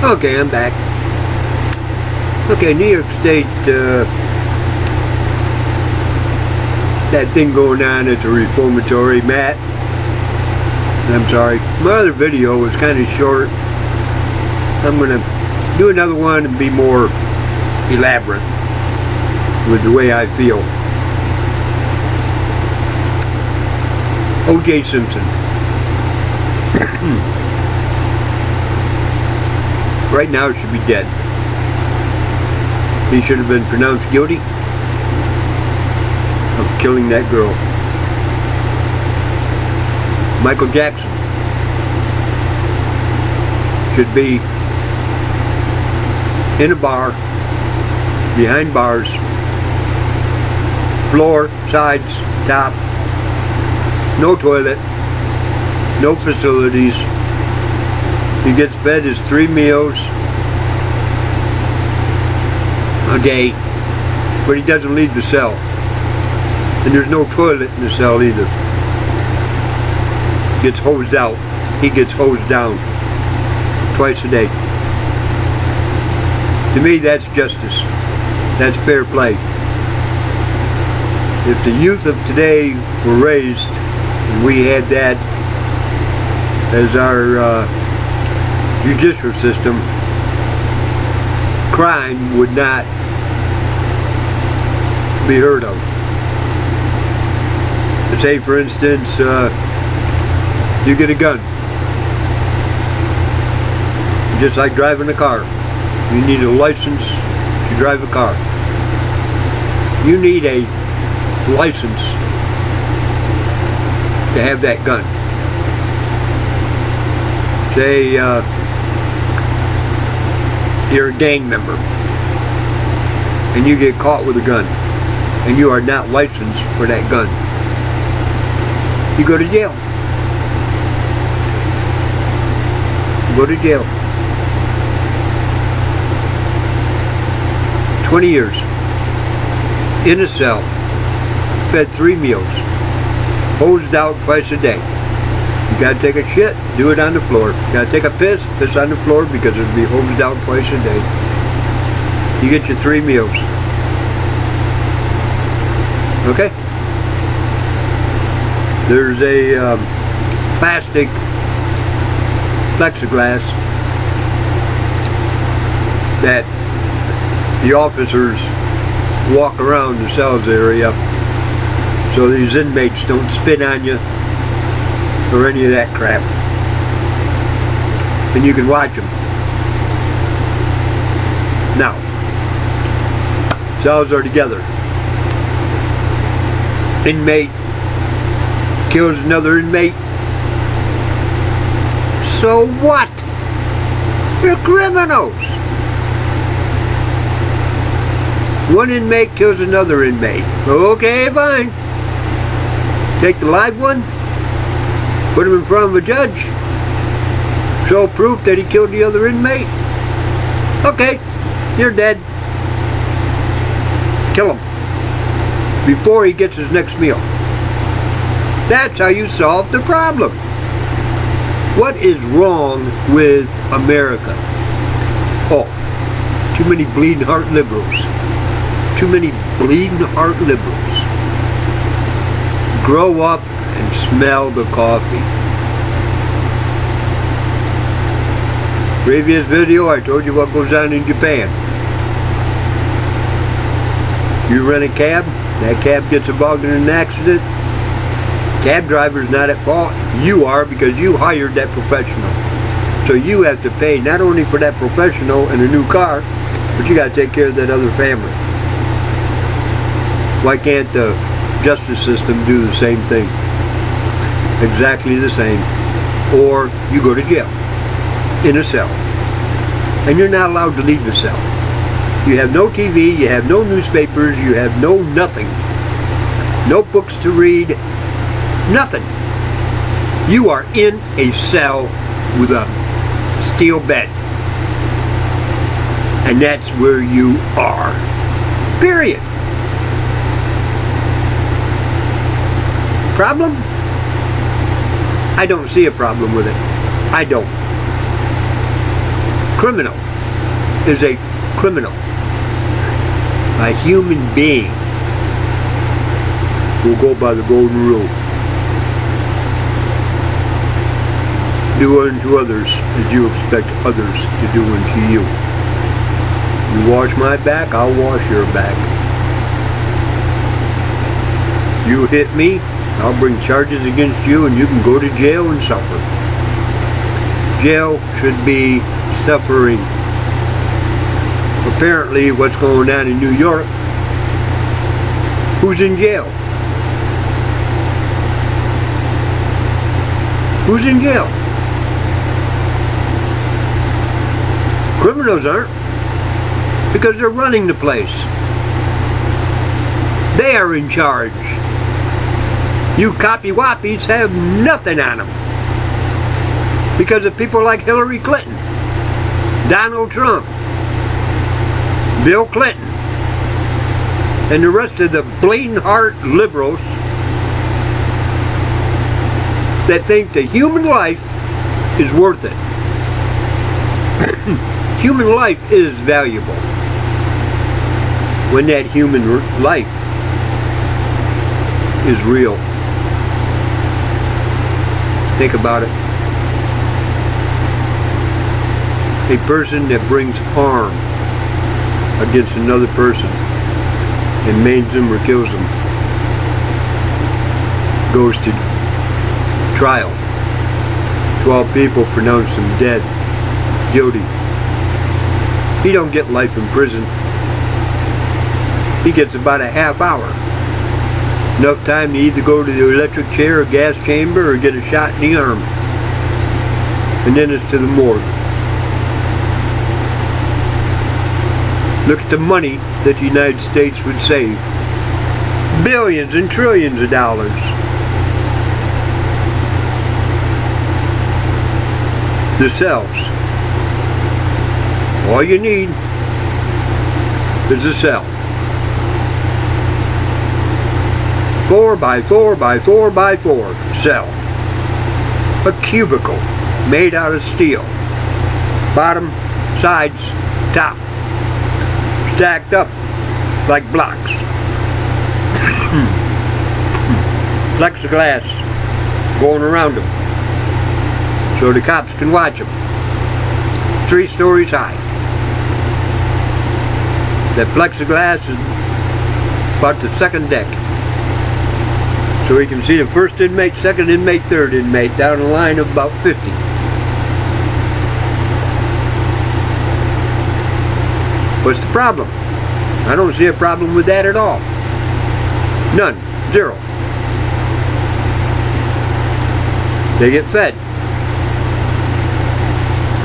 Okay, I'm back. Okay, New York State, that thing going on at the reformatory, Matt. I'm sorry. My other video was kind of short. I'm going to do another one and be more elaborate with the way I feel. O.J. Simpson. Right now should be dead. He should have been pronounced guilty of killing that girl. Michael Jackson should be in a bar, behind bars, floor, sides, top, no toilet, no facilities. He gets fed his 3 meals a day, but he doesn't leave the cell. And there's no toilet in the cell either. Gets hosed out. He gets hosed down twice a day. To me, that's justice. That's fair play. If the youth of today were raised, and we had that as our judicial system, crime would not be heard of. Say, for instance, you get a gun. Just like driving a car. You need a license to drive a car. You need a license to have that gun. Say you're a gang member and you get caught with a gun and you are not licensed for that gun. You go to jail. You go to jail. 20 years. In a cell. Fed 3 meals. Hosed out twice a day. You gotta take a shit, do it on the floor. You gotta take a piss on the floor because it'll be hosed out twice a day. You get your 3 meals. Okay? There's a plastic plexiglass that the officers walk around the cells area so these inmates don't spit on you or any of that crap. And you can watch them. Now, cells are together. Inmate kills another inmate. So what? They're criminals. One inmate kills another inmate. Okay, fine. Take the live one, put him in front of a judge, show proof that he killed the other inmate. Okay, you're dead. Kill him before he gets his next meal. That's how you solve the problem. What is wrong with America? Oh, too many bleeding heart liberals. Too many bleeding heart liberals. Grow up and smell the coffee. Previous video, I told you what goes on in Japan. You rent a cab, that cab gets involved in an accident, cab driver's not at fault, you are, because you hired that professional. So you have to pay not only for that professional and a new car, but you got to take care of that other family. Why can't the justice system do the same thing? Exactly the same. Or you go to jail, in a cell, and you're not allowed to leave the cell. You have no TV, you have no newspapers, you have no nothing. No books to read, nothing. You are in a cell with a steel bed. And that's where you are. Period. Problem? I don't see a problem with it. I don't. criminal is a criminal. A human being will go by the golden rule. Do unto others as you expect others to do unto you. You wash my back, I'll wash your back. You hit me, I'll bring charges against you and you can go to jail and suffer. Jail should be suffering. Apparently what's going on in New York, who's in jail? Who's in jail? Criminals aren't, because they're running the place. They are in charge. You copy-wappies have nothing on them. Because of people like Hillary Clinton, Donald Trump, Bill Clinton, and the rest of the bleeding heart liberals that think that human life is worth it. Human life is valuable when that human life is real. Think about it. A person that brings harm against another person and maims them or kills them goes to trial. 12 people pronounce him dead, guilty. He don't get life in prison. He gets about a half hour. Enough time to either go to the electric chair or gas chamber or get a shot in the arm. And then it's to the morgue. Look at the money that the United States would save. Billions and trillions of dollars. The cells. All you need is a cell. 4 by 4 by 4 by 4 cell. A cubicle made out of steel. Bottom, sides, top. Stacked up like blocks. Plexiglass going around them so the cops can watch them. 3 stories high. That plexiglass is about the 2nd deck. So we can see the 1st inmate, 2nd inmate, 3rd inmate down a line of about 50. What's the problem? I don't see a problem with that at all. None. 0. They get fed.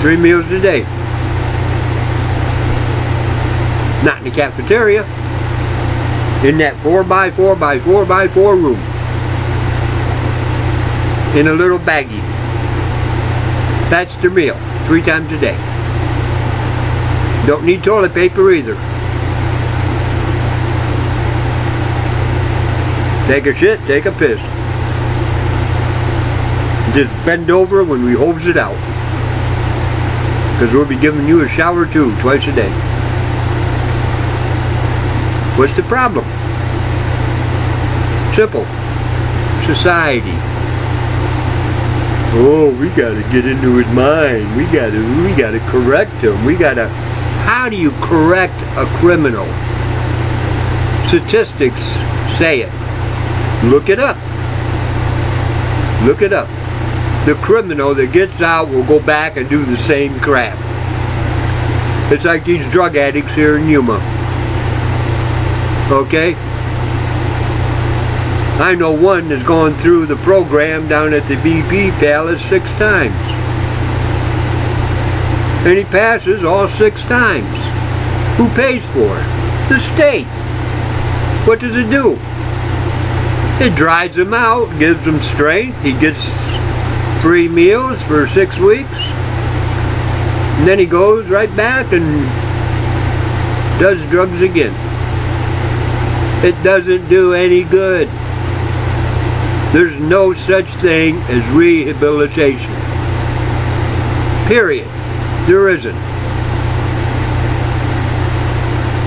3 meals a day. Not in the cafeteria. In that 4 by 4 by 4 by 4 room. In a little baggie. That's their meal. 3 times a day. Don't need toilet paper either. Take a shit, take a piss. Just bend over when we hose it out. Because we'll be giving you a shower too, twice a day. What's the problem? Simple. Society. Oh, we gotta get into his mind. We gotta correct him. How do you correct a criminal? Statistics say it. Look it up. Look it up. The criminal that gets out will go back and do the same crap. It's like these drug addicts here in Yuma. Okay? I know one that's gone through the program down at the BP Palace 6 times. And he passes all 6 times. Who pays for it? The state. What does it do? It dries him out, gives him strength, he gets free meals for 6 weeks, and then he goes right back and does drugs again. It doesn't do any good. There's no such thing as rehabilitation. Period. There isn't.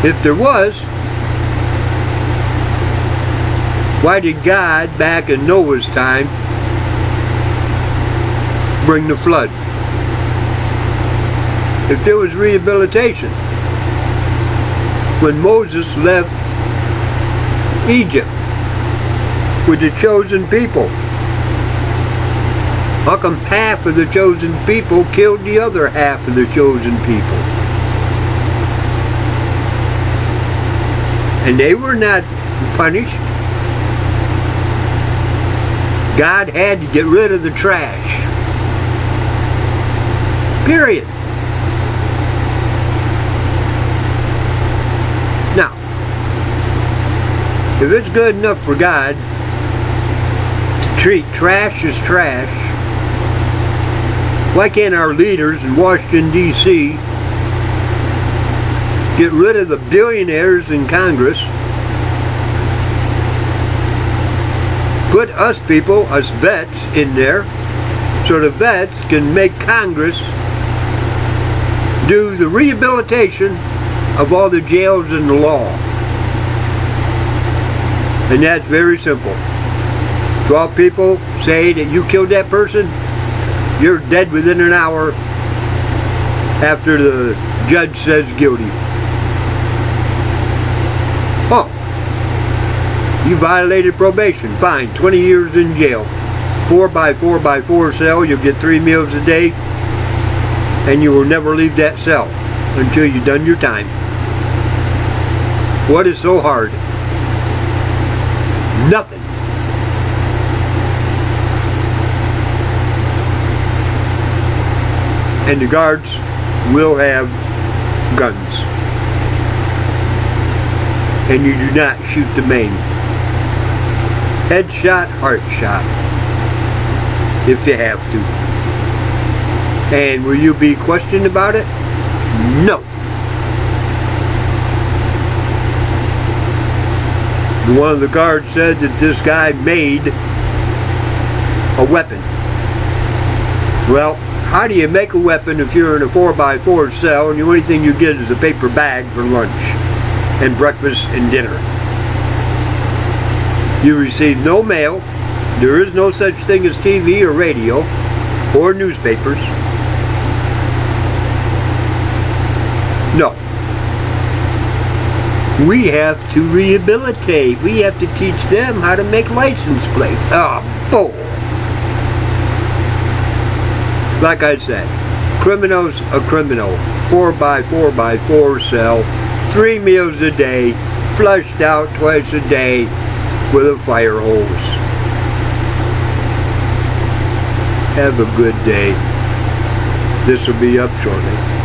If there was, why did God, back in Noah's time, bring the flood? If there was rehabilitation, when Moses left Egypt with the chosen people, how come half of the chosen people killed the other half of the chosen people? And they were not punished. God had to get rid of the trash. Period. Now, if it's good enough for God to treat trash as trash, why can't our leaders in Washington, D.C. get rid of the billionaires in Congress, put us people, us vets, in there, so the vets can make Congress do the rehabilitation of all the jails in the law? And that's very simple. 12 people say that you killed that person, you're dead within an hour after the judge says guilty. Oh, you violated probation, fine, 20 years in jail. 4x4x4 cell, you'll get 3 meals a day, and you will never leave that cell until you've done your time. What is so hard? Nothing. And the guards will have guns. And you do not shoot the main. Headshot, heart shot. If you have to. And will you be questioned about it? No. One of the guards said that this guy made a weapon. Well, how do you make a weapon if you're in a 4x4 cell and the only thing you get is a paper bag for lunch and breakfast and dinner? You receive no mail. There is no such thing as TV or radio or newspapers. No. We have to rehabilitate. We have to teach them how to make license plates. Oh, bull. Like I said, criminal's a criminal. 4x4x4 cell, 3 meals a day, flushed out twice a day with a fire hose. Have a good day. This will be up shortly.